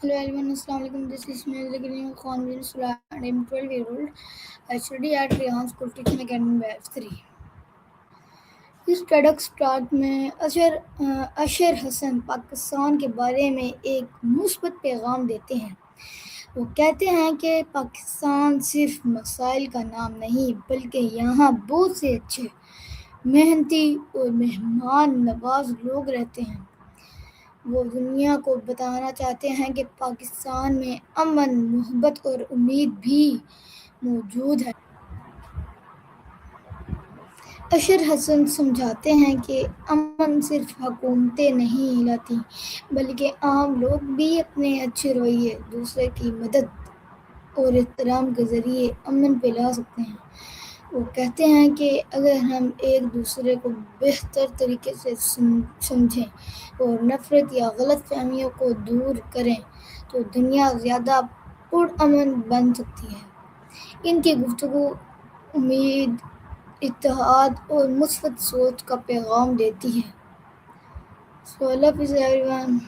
Hello everyone, Assalamu alaikum. This is Mizrakim Khan bin Salah and I'm 12 years old. I study at Rehan School Teaching Academy Batch 3. इस product start में अशर हसन पाकिस्तान के बारे में एक मुस्बत पैगाम देते हैं। वो कहते हैं कि पाकिस्तान सिर्फ मसाइल का नाम नहीं बल्कि यहाँ बहुत से अच्छे, मेहनती और मेहमान नवाज लोग रहते हैं। वो दुनिया को बताना चाहते हैं कि पाकिस्तान में अमन, मोहब्बत और उम्मीद भी मौजूद है। अशर हसन समझाते हैं कि अमन सिर्फ हुकूमतें नहीं लाती बल्कि आम लोग भी अपने अच्छे रवैये, दूसरे की मदद और एहतराम के ज़रिए अमन फैला सकते हैं। वो कहते हैं कि अगर हम एक दूसरे को बेहतर तरीके से समझें और नफ़रत या गलतफ़हमियों को दूर करें तो दुनिया ज़्यादा पुरअमन बन सकती है। इनकी गुफ्तगू उम्मीद, इत्तेहाद और मुस्बत सोच का पैगाम देती है। So I love you everyone.